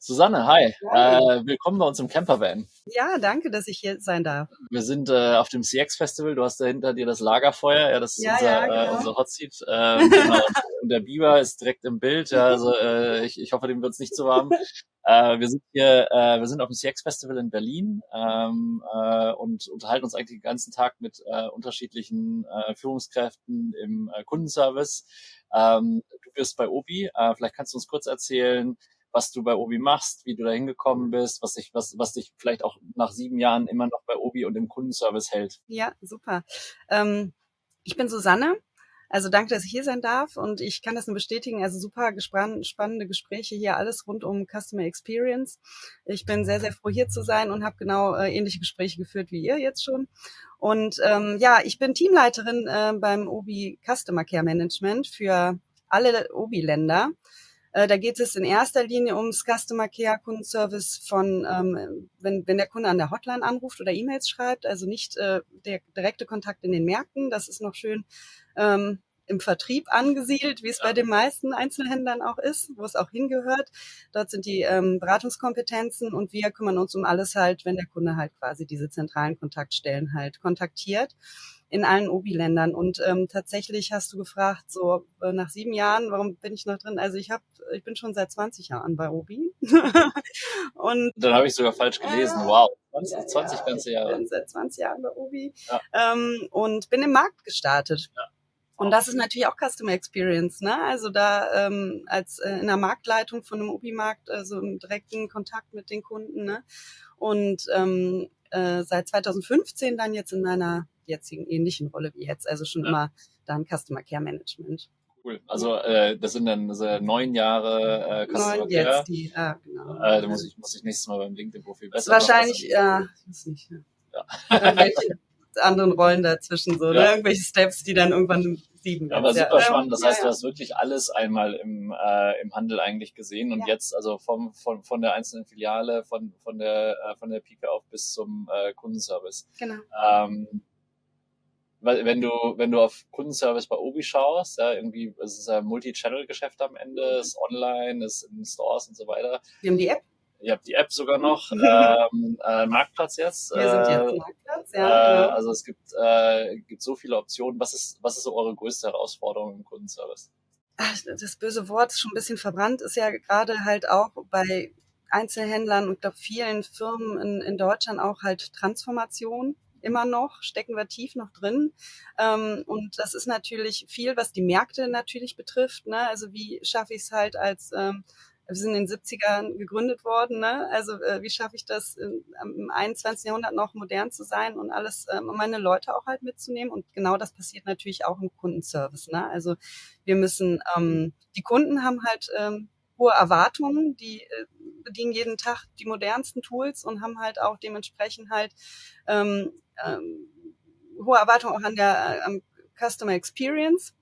Susanne, hi. Hi. Willkommen bei uns im Campervan. Ja, danke, dass ich hier sein darf. Wir sind auf dem CX Festival. Du hast da hinter dir das Lagerfeuer. Ja, das ist Ja, ja, genau. unser Hot Seat. Genau. Und der Biber ist direkt im Bild. Ja, also ich hoffe, dem wird's nicht zu warm. Wir sind auf dem CX Festival in Berlin und unterhalten uns eigentlich den ganzen Tag mit unterschiedlichen Führungskräften im Kundenservice. Du bist bei Obi. Vielleicht kannst du uns kurz erzählen, was du bei Obi machst, wie du da hingekommen bist, was dich vielleicht auch nach 7 Jahren immer noch bei Obi und im Kundenservice hält. Ja, super. Ähm, Ich bin Susanne. Also danke, dass ich hier sein darf und ich kann das nur bestätigen. Also super spannende Gespräche hier, alles rund um Customer Experience. Ich bin sehr, sehr froh, hier zu sein und habe genau ähnliche Gespräche geführt wie ihr jetzt schon. Und ja, ich bin Teamleiterin beim Obi Customer Care Management für alle Obi-Länder. Da geht es in erster Linie ums Customer Care Kundenservice von, wenn der Kunde an der Hotline anruft oder E-Mails schreibt, also nicht der direkte Kontakt in den Märkten, das ist noch schön im Vertrieb angesiedelt, wie es bei den meisten Einzelhändlern auch ist, wo es auch hingehört. Dort sind die Beratungskompetenzen und wir kümmern uns um alles halt, wenn der Kunde halt quasi diese zentralen Kontaktstellen halt kontaktiert in allen Obi-Ländern. Und tatsächlich hast du gefragt, so nach 7 Jahren, warum bin ich noch drin? Also ich bin schon seit 20 Jahren bei Obi. Und Dann habe ich sogar falsch gelesen. Wow, ja, 20 ganze ich Jahre. bin seit 20 Jahren bei Obi Ja, und bin im Markt gestartet. ja. Und das ist natürlich auch Customer Experience, ne? Also da als in der Marktleitung von einem Obi-Markt, also im direkten Kontakt mit den Kunden, ne? Und seit 2015 dann jetzt in meiner jetzigen ähnlichen Rolle wie jetzt, also schon immer dann Customer Care Management. Cool. Also das sind dann 9 Jahre Customer Neun Care. jetzt die, genau. Da muss ich nächstes Mal beim LinkedIn-Profil besser Wahrscheinlich, drauf ja, ich weiß nicht, Ja. irgendwelche anderen Rollen dazwischen, so, ne? Ja. Irgendwelche Steps, die dann irgendwann 7 Aber jetzt, ja. super spannend. Das heißt, du Ja. hast wirklich alles einmal im Handel eigentlich gesehen und Ja. jetzt also von der einzelnen Filiale, von der Pike auf bis zum Kundenservice. Genau. Weil wenn du auf Kundenservice bei Obi schaust, ja, irgendwie, es ist ja Multi-Channel-Geschäft am Ende, ist online, ist in Stores und so weiter. Wir haben die App. Ihr habt die App sogar noch, Marktplatz jetzt. Wir sind jetzt Marktplatz, ja, genau. Also es gibt so viele Optionen. Was ist so eure größte Herausforderung im Kundenservice? Das böse Wort ist schon ein bisschen verbrannt, ist ja gerade halt auch bei Einzelhändlern und glaube vielen Firmen in Deutschland auch halt Transformation. Immer noch, stecken wir tief noch drin. Und das ist natürlich viel, was die Märkte natürlich betrifft. Ne? Also wie schaffe ich es halt wir sind in den 70ern gegründet worden, ne? Also wie schaffe ich das im 21. Jahrhundert noch modern zu sein und alles, um meine Leute auch halt mitzunehmen? Und genau das passiert natürlich auch im Kundenservice. Ne? Also wir müssen, die Kunden haben halt hohe Erwartungen, die bedienen jeden Tag die modernsten Tools und haben halt auch dementsprechend halt ähm, ähm, hohe Erwartungen auch an der Customer Experience.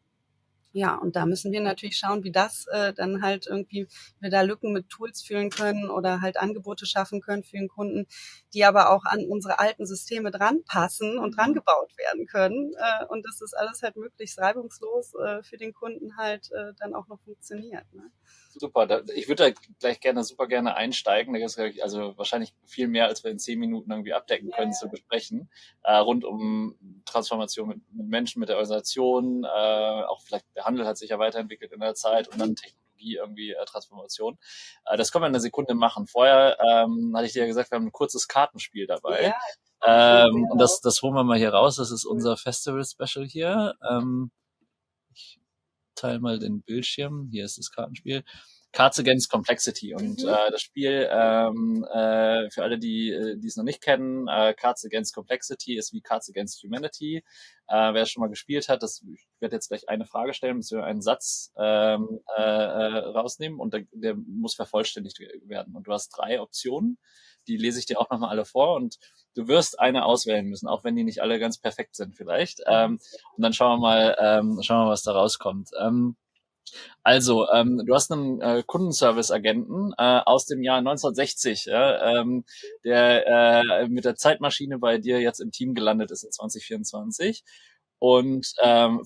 Ja, und da müssen wir natürlich schauen, wie das dann halt irgendwie wir da Lücken mit Tools füllen können oder halt Angebote schaffen können für den Kunden, die aber auch an unsere alten Systeme dran passen und dran gebaut werden können. Und dass das alles halt möglichst reibungslos für den Kunden halt dann auch noch funktioniert. Ne? Super, ich würde da gleich super gerne einsteigen. Da gibt es also wahrscheinlich viel mehr, als wir in 10 Minuten irgendwie abdecken können, zu besprechen. Rund um Transformation mit Menschen, mit der Organisation, auch vielleicht der Handel hat sich ja weiterentwickelt in der Zeit und dann Technologie irgendwie Transformation. Das können wir in einer Sekunde machen. Vorher hatte ich dir ja gesagt, wir haben ein kurzes Kartenspiel dabei. Und das holen wir mal hier raus. Das ist unser Festival-Special hier. Ich teile mal den Bildschirm. Hier ist das Kartenspiel. Cards Against Complexity. Und das Spiel, für alle, die es noch nicht kennen, Cards Against Complexity ist wie Cards Against Humanity. Wer es schon mal gespielt hat, ich werde jetzt gleich eine Frage stellen, müssen wir einen Satz rausnehmen und der muss vervollständigt werden. Und du hast 3 Optionen, die lese ich dir auch nochmal alle vor und du wirst eine auswählen müssen, auch wenn die nicht alle ganz perfekt sind vielleicht. Und dann schauen wir mal, was da rauskommt. Du hast einen Kundenservice-Agenten aus dem Jahr 1960, der mit der Zeitmaschine bei dir jetzt im Team gelandet ist in 2024 und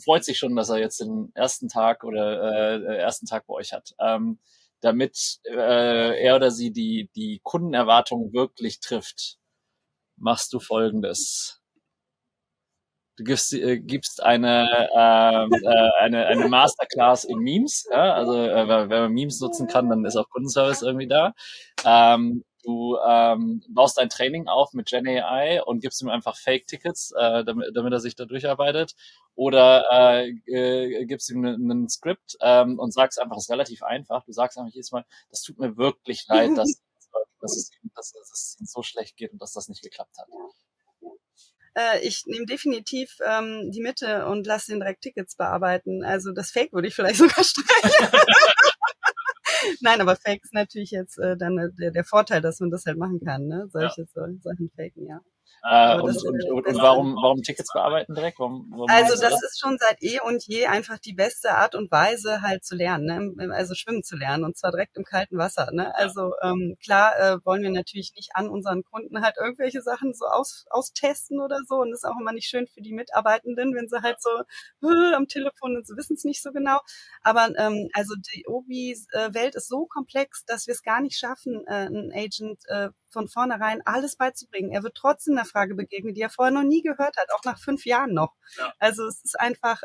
freut sich schon, dass er jetzt den ersten Tag bei euch hat. damit er oder sie die Kundenerwartungen wirklich trifft, machst du Folgendes. Du gibst eine Masterclass in Memes, ja? Also wenn man Memes nutzen kann, dann ist auch Kundenservice irgendwie da. Du baust ein Training auf mit Gen AI und gibst ihm einfach Fake-Tickets, damit er sich da durcharbeitet. Oder gibst ihm einen Skript und sagst einfach, es ist relativ einfach. Du sagst einfach jedes Mal, das tut mir wirklich leid, dass es ihm so schlecht geht und dass das nicht geklappt hat. Ich nehme definitiv die Mitte und lasse den direkt Tickets bearbeiten. Also das Fake würde ich vielleicht sogar streichen. Nein, aber Fake ist natürlich jetzt dann der Vorteil, dass man das halt machen kann, ne? Solche Sachen faken, ja. Und warum Tickets bearbeiten direkt? Warum also das ist schon seit eh und je einfach die beste Art und Weise halt zu lernen, ne? Also schwimmen zu lernen und zwar direkt im kalten Wasser. Ne? Also klar wollen wir natürlich nicht an unseren Kunden halt irgendwelche Sachen so austesten oder so und das ist auch immer nicht schön für die Mitarbeitenden, wenn sie halt so am Telefon und sie wissen es nicht so genau. Aber also die Obi-Welt ist so komplex, dass wir es gar nicht schaffen, einen Agent von vornherein alles beizubringen. Er wird trotzdem einer Frage begegnen, die er vorher noch nie gehört hat, auch nach 5 Jahren noch. Ja. Also es ist einfach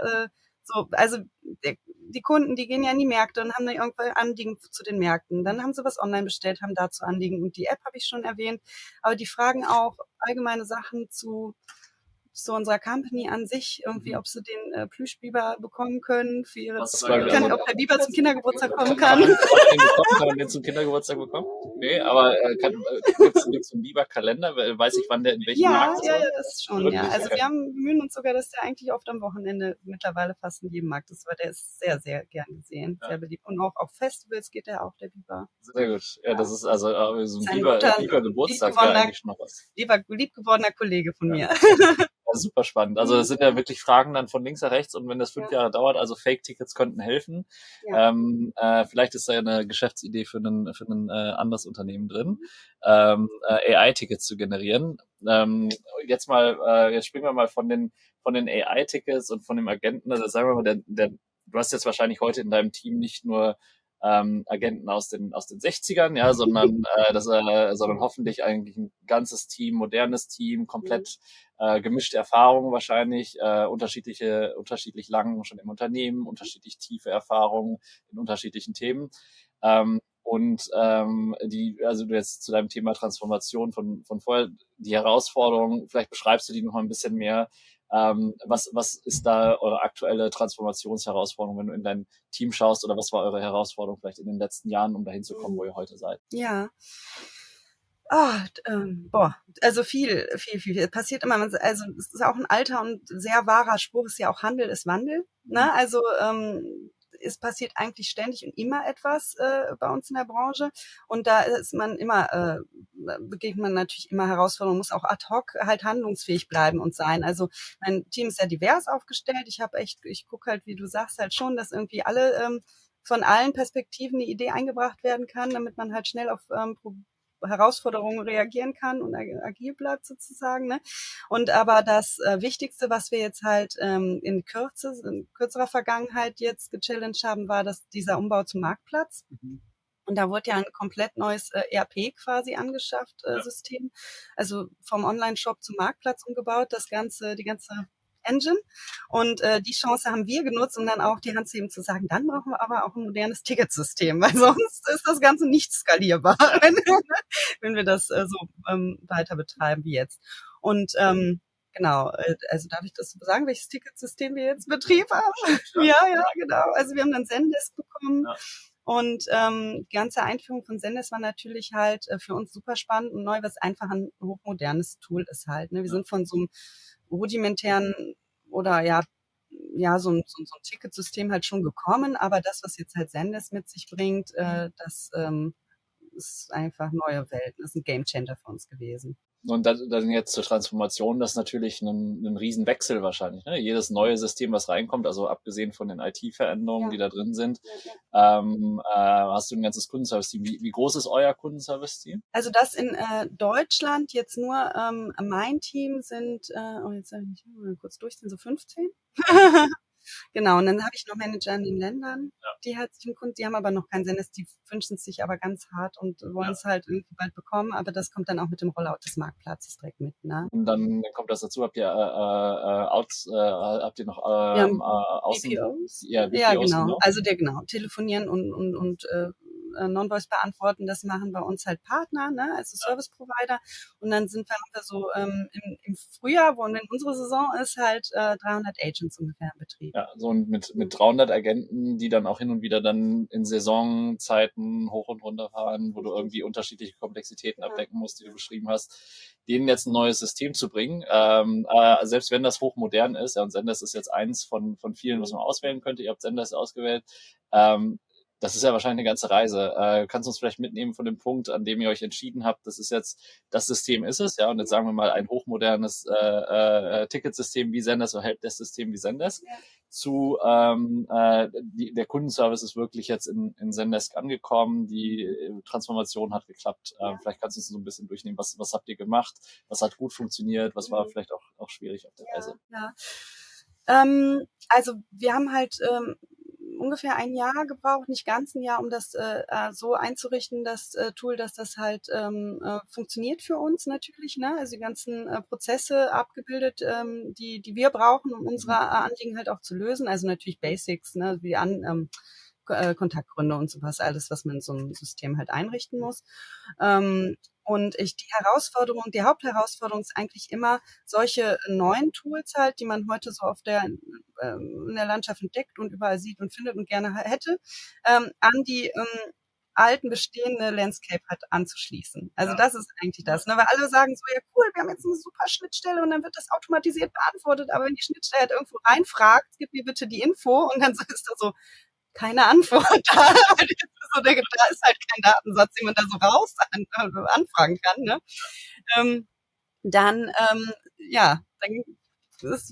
so, also die Kunden, die gehen ja in die Märkte und haben dann irgendwelche Anliegen zu den Märkten. Dann haben sie was online bestellt, haben dazu Anliegen. Und die App habe ich schon erwähnt. Aber die fragen auch allgemeine Sachen zu unserer Company an sich, irgendwie, ob sie den Plüschbiber bekommen können für ihre, ob der Biber zum Kindergeburtstag kommen kann. Kann man den zum Kindergeburtstag bekommen? Nee, aber gibt's einen Biber-Kalender? Weiß ich, wann der in welchem Markt ist? Ja, das ist schon, ja. Also wir bemühen uns sogar, dass der eigentlich oft am Wochenende mittlerweile fast in jedem Markt ist, weil der ist sehr, sehr gern gesehen, sehr beliebt. Und auch auf Festivals geht der auch, der Biber. Sehr gut. Ja, das ist also so ein Biber-Geburtstag wäre eigentlich noch was. Liebgewordener Kollege von mir. Super spannend. Also das sind ja wirklich Fragen dann von links nach rechts und wenn das 5 Jahre dauert, also Fake-Tickets könnten helfen. Ja. Vielleicht ist da ja eine Geschäftsidee für ein anderes Unternehmen drin, AI-Tickets zu generieren. Jetzt springen wir mal von den AI-Tickets und von dem Agenten. Also sagen wir mal, du hast jetzt wahrscheinlich heute in deinem Team nicht nur Agenten aus den 60ern, ja, sondern hoffentlich eigentlich ein ganzes Team, modernes Team, komplett gemischte Erfahrungen wahrscheinlich, unterschiedlich lang schon im Unternehmen, unterschiedlich tiefe Erfahrungen in unterschiedlichen Themen. Also du jetzt zu deinem Thema Transformation von vorher, die Herausforderungen, vielleicht beschreibst du die noch mal ein bisschen mehr. Was ist da eure aktuelle Transformationsherausforderung, wenn du in dein Team schaust, oder was war eure Herausforderung vielleicht in den letzten Jahren, um dahin zu kommen, wo ihr heute seid? Ja. Also viel passiert immer. Also es ist auch ein alter und sehr wahrer Spruch, ist ja auch Handel ist Wandel. Ne? Also es passiert eigentlich ständig und immer etwas bei uns in der Branche und da ist man immer begegnet man natürlich immer Herausforderungen, muss auch ad hoc halt handlungsfähig bleiben und sein. Also mein Team ist ja divers aufgestellt. Ich gucke halt, wie du sagst, halt schon, dass irgendwie alle von allen Perspektiven eine Idee eingebracht werden kann, damit man halt schnell auf Herausforderungen reagieren kann und agil bleibt sozusagen. Ne? Und aber das Wichtigste, was wir jetzt halt in kürzerer Vergangenheit jetzt gechallenged haben, war dieser Umbau zum Marktplatz. Und da wurde ja ein komplett neues ERP quasi angeschafft, System. Also vom Online-Shop zum Marktplatz umgebaut, die ganze Engine. Und die Chance haben wir genutzt, um dann auch die Hand zu heben, zu sagen, dann brauchen wir aber auch ein modernes Ticketsystem, weil sonst ist das Ganze nicht skalierbar, wenn wir das so weiter betreiben wie jetzt. Und genau, also darf ich das sagen, welches Ticketsystem wir jetzt in Betrieb haben? Ja, genau. Also wir haben dann Zendesk bekommen. Ja. Und die ganze Einführung von Zendesk war natürlich halt für uns super spannend und neu, was einfach ein hochmodernes Tool ist halt. Ne? Wir sind von so einem rudimentären oder so ein Ticketsystem halt schon gekommen, aber das, was jetzt halt Zendesk mit sich bringt, das ist einfach neue Welt. Das ist ein Gamechanger für uns gewesen. Und dann jetzt zur Transformation, das ist natürlich ein Riesenwechsel wahrscheinlich. Ne? Jedes neue System, was reinkommt, also abgesehen von den IT-Veränderungen, die da drin sind, hast du ein ganzes Kundenservice-Team. Wie groß ist euer Kundenservice-Team? Also das in Deutschland jetzt nur mein Team sind, jetzt soll ich mal kurz durchziehen, so 15. Genau, und dann habe ich noch Manager in den Ländern, die halt sich 'n Kunden die haben aber noch kein Sendes, die wünschen es sich aber ganz hart und wollen es halt irgendwie bald bekommen, aber das kommt dann auch mit dem Rollout des Marktplatzes direkt mit, ne? Und dann kommt das dazu. Habt ihr noch Wir haben Außen, BPOs. ja, Ja, BPOs, genau. genau? Also genau, telefonieren und Non-Voice beantworten, das machen bei uns halt Partner, ne, also Service Provider. Und dann haben wir so im Frühjahr, wo wenn unsere Saison ist, halt 300 Agents ungefähr im Betrieb. Ja, so mit 300 Agenten, die dann auch hin und wieder dann in Saisonzeiten hoch und runter fahren, wo du irgendwie unterschiedliche Komplexitäten abdecken musst, die du beschrieben hast, denen jetzt ein neues System zu bringen. Selbst wenn das hochmodern ist, ja, und Zendesk ist jetzt eins von vielen, was man auswählen könnte. Ihr habt Zendesk ausgewählt. Das ist ja wahrscheinlich eine ganze Reise. Kannst du uns vielleicht mitnehmen von dem Punkt, an dem ihr euch entschieden habt, das ist jetzt, das System ist es, ja, und jetzt sagen wir mal ein hochmodernes Ticketsystem wie Zendesk oder Helpdesk-System wie Zendesk, zu der Kundenservice ist wirklich jetzt in Zendesk angekommen, die Transformation hat geklappt. Vielleicht kannst du uns so ein bisschen durchnehmen, was habt ihr gemacht, was hat gut funktioniert, was war vielleicht auch schwierig auf der Reise. Ja. Also wir haben halt ungefähr ein Jahr gebraucht, nicht ganz ein Jahr, um das so einzurichten, das Tool, dass das halt funktioniert für uns natürlich, ne? Also die ganzen Prozesse abgebildet, die wir brauchen, um unsere Anliegen halt auch zu lösen. Also natürlich Basics, ne? Wie Kontaktgründe und sowas, alles, was man in so einem System halt einrichten muss. Und die Hauptherausforderung ist eigentlich immer, solche neuen Tools halt, die man heute so in der Landschaft entdeckt und überall sieht und findet und gerne hätte, an die alten bestehende Landscape halt anzuschließen. Also das ist eigentlich das, ne? Weil alle sagen so, ja cool, wir haben jetzt eine super Schnittstelle und dann wird das automatisiert beantwortet, aber wenn die Schnittstelle halt irgendwo reinfragt, gib mir bitte die Info und dann ist da so keine Antwort da. Da ist halt kein Datensatz, den man da so anfragen kann. Ne? Dann, ja, dann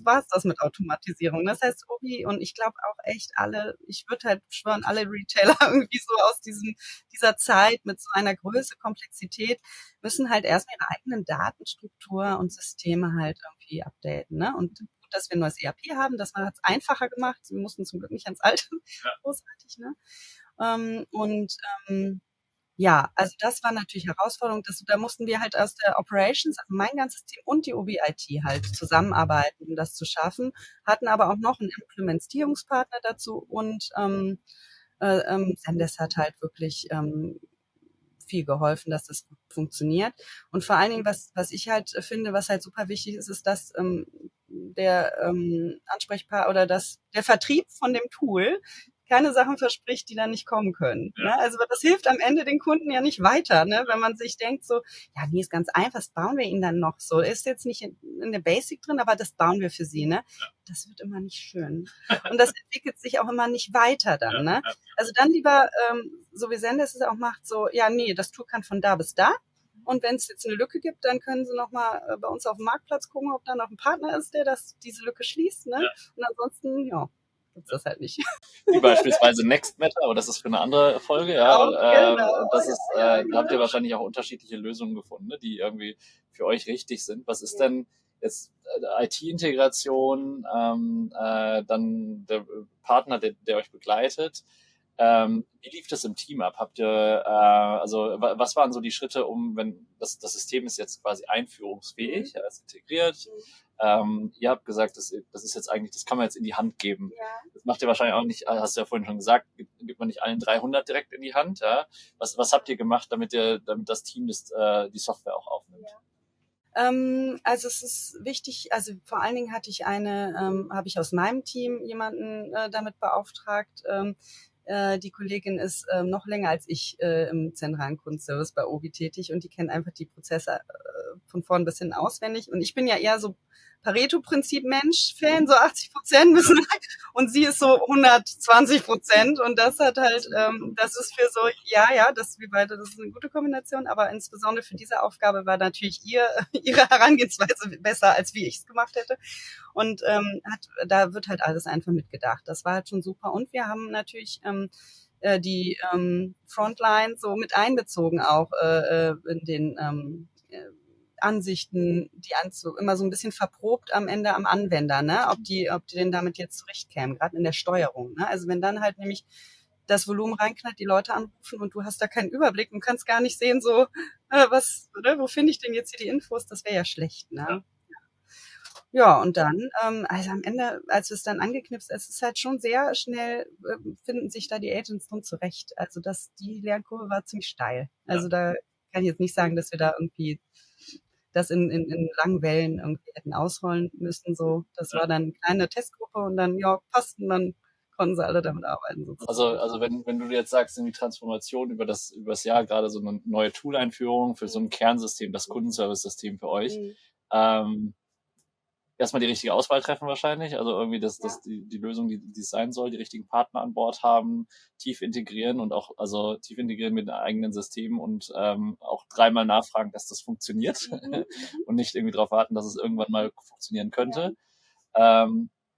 war es das mit Automatisierung. Das heißt, Obi und ich glaube auch echt alle, ich würde halt schwören, alle Retailer irgendwie so aus dieser Zeit mit so einer Größe, Komplexität, müssen halt erstmal ihre eigenen Datenstruktur und Systeme halt irgendwie updaten. Ne? Und gut, dass wir ein neues ERP haben, das hat es einfacher gemacht. Wir mussten zum Glück nicht ans alte. Großartig, ne? Und ja, also das war natürlich Herausforderung. Da mussten wir halt aus der Operations, also mein ganzes Team und die OB-IT halt zusammenarbeiten, um das zu schaffen, hatten aber auch noch einen Implementierungspartner dazu und Zendesk hat halt wirklich viel geholfen, dass das gut funktioniert. Und vor allen Dingen, was ich halt finde, was halt super wichtig ist, ist, dass der Ansprechpartner oder der Vertrieb von dem Tool keine Sachen verspricht, die dann nicht kommen können. Ne? Also das hilft am Ende den Kunden ja nicht weiter, ne? Wenn man sich denkt so, ja, nee, ist ganz einfach, was bauen wir ihnen dann noch so? Ist jetzt nicht in der Basic drin, aber das bauen wir für sie, ne? Das wird immer nicht schön. Und das entwickelt sich auch immer nicht weiter dann, ne? Also dann lieber, so wie Zendesk es auch macht, so, ja, nee, das Tool kann von da bis da. Und wenn es jetzt eine Lücke gibt, dann können Sie nochmal bei uns auf dem Marktplatz gucken, ob da noch ein Partner ist, der diese Lücke schließt. Ne? Und ansonsten, ja, gibt's das halt nicht. Wie beispielsweise NextMatter, aber das ist für eine andere Folge, ja. Auch, genau. Das ist, da habt ihr wahrscheinlich auch unterschiedliche Lösungen gefunden, ne, die irgendwie für euch richtig sind. Was ist denn jetzt IT-Integration, dann der Partner, der euch begleitet? Wie lief das im Team ab? Habt ihr, was waren so die Schritte, wenn das System ist jetzt quasi einführungsfähig, ja, ist integriert. Ihr habt gesagt, das ist jetzt eigentlich, das kann man jetzt in die Hand geben. Ja. Das macht ihr wahrscheinlich auch nicht, hast du ja vorhin schon gesagt, gibt man nicht allen 300 direkt in die Hand. Ja? Was habt ihr gemacht, damit das Team die Software auch aufnimmt? Also es ist wichtig, also vor allen Dingen habe ich aus meinem Team jemanden damit beauftragt. Die Kollegin ist noch länger als ich im zentralen Kundenservice bei Obi tätig und die kennt einfach die Prozesse von vorn bis hin auswendig. Und ich bin ja eher so Pareto-Prinzip-Mensch-Fan, so 80% müssen und sie ist so 120% und das hat halt, das ist für so, wir beide, das ist eine gute Kombination, aber insbesondere für diese Aufgabe war natürlich ihre Herangehensweise besser, als wie ich es gemacht hätte. Und da wird halt alles einfach mitgedacht. Das war halt schon super. Und wir haben natürlich die Frontline so mit einbezogen auch in den Ansichten, immer so ein bisschen verprobt am Ende am Anwender, ne? Ob die denn damit jetzt zurechtkämen, gerade in der Steuerung, ne? Also wenn dann halt nämlich das Volumen reinknallt, die Leute anrufen und du hast da keinen Überblick und kannst gar nicht sehen, so, wo finde ich denn jetzt hier die Infos? Das wäre ja schlecht, ne? Ja. Ja, und dann, also am Ende, als es dann angeknipst ist, ist halt schon sehr schnell, finden sich da die Agents drin zurecht. Also die Lernkurve war ziemlich steil. Also da kann ich jetzt nicht sagen, dass wir da irgendwie das in langen Wellen irgendwie hätten ausrollen müssen. So, das war dann eine kleine Testgruppe und dann, ja, passten, dann konnten sie alle damit arbeiten. Sozusagen. Also wenn du jetzt sagst, in die Transformation über das Jahr gerade so eine neue Tool-Einführung für so ein Kernsystem, das Kundenservice-System für euch, erstmal die richtige Auswahl treffen wahrscheinlich, also irgendwie die Lösung, die es sein soll, die richtigen Partner an Bord haben, tief integrieren und auch, also tief integrieren mit den eigenen Systemen und auch dreimal nachfragen, dass das funktioniert und nicht irgendwie darauf warten, dass es irgendwann mal funktionieren könnte.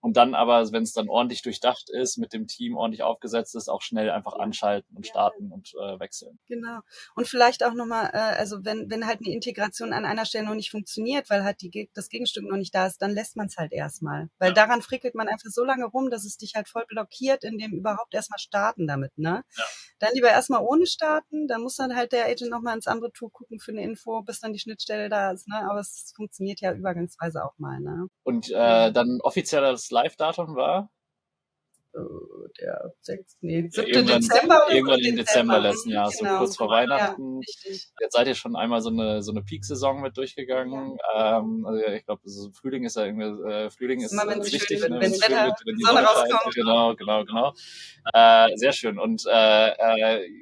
Und dann aber, wenn es dann ordentlich durchdacht ist, mit dem Team ordentlich aufgesetzt ist, auch schnell einfach anschalten und starten und wechseln. Genau. Und vielleicht auch nochmal, also wenn halt eine Integration an einer Stelle noch nicht funktioniert, weil halt das Gegenstück noch nicht da ist, dann lässt man es halt erstmal. Weil daran frickelt man einfach so lange rum, dass es dich halt voll blockiert, in dem überhaupt erstmal starten damit, ne? Ja. Dann lieber erstmal ohne starten, dann muss dann halt der Agent nochmal ins andere Tool gucken für eine Info, bis dann die Schnittstelle da ist, ne? Aber es funktioniert ja übergangsweise auch mal, ne? Und dann offizielles Live-Datum war? Der 7. Dezember. Irgendwann im Dezember letzten Jahres, genau. so kurz vor Weihnachten. Ja, richtig. Jetzt seid ihr schon einmal so eine Peak-Saison mit durchgegangen. Also ich glaube, Frühling ist ja irgendwie, Frühling ist immer, wenn's wichtig, schön ne, wird, wenn die Sonne Sonne rauskommt. Genau. Sehr schön. Und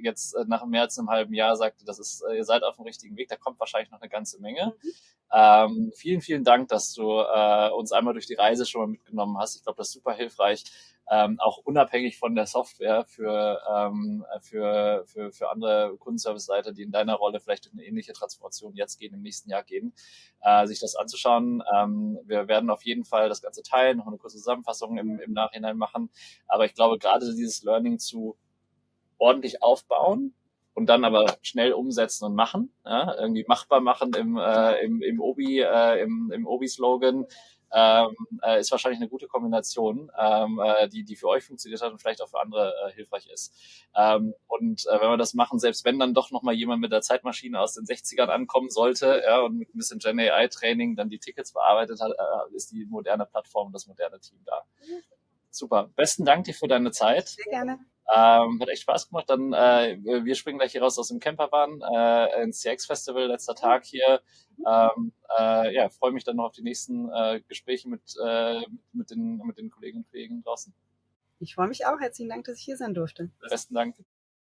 jetzt nach mehr als einem halben Jahr sagte, ihr seid auf dem richtigen Weg. Da kommt wahrscheinlich noch eine ganze Menge. Vielen, vielen Dank, dass du uns einmal durch die Reise schon mal mitgenommen hast. Ich glaube, das ist super hilfreich. Auch unabhängig von der Software für andere Kundenservice-Seite, die in deiner Rolle vielleicht in eine ähnliche Transformation jetzt gehen, im nächsten Jahr gehen, sich das anzuschauen. Wir werden auf jeden Fall das Ganze teilen, noch eine kurze Zusammenfassung im Nachhinein machen. Aber ich glaube, gerade dieses Learning zu ordentlich aufbauen und dann aber schnell umsetzen und machen, ja, irgendwie machbar machen im Obi-Slogan, ist wahrscheinlich eine gute Kombination, die für euch funktioniert hat und vielleicht auch für andere hilfreich ist. Und wenn wir das machen, selbst wenn dann doch nochmal jemand mit der Zeitmaschine aus den 60ern ankommen sollte, ja, und mit ein bisschen Gen AI Training dann die Tickets bearbeitet hat, ist die moderne Plattform, das moderne Team da. Super. Besten Dank dir für deine Zeit. Sehr gerne. Hat echt Spaß gemacht. Dann wir springen gleich hier raus aus dem Campervan ins CX Festival, letzter Tag hier. Freue mich dann noch auf die nächsten Gespräche mit den Kolleginnen und Kollegen draußen. Ich freue mich auch. Herzlichen Dank, dass ich hier sein durfte. Besten Dank.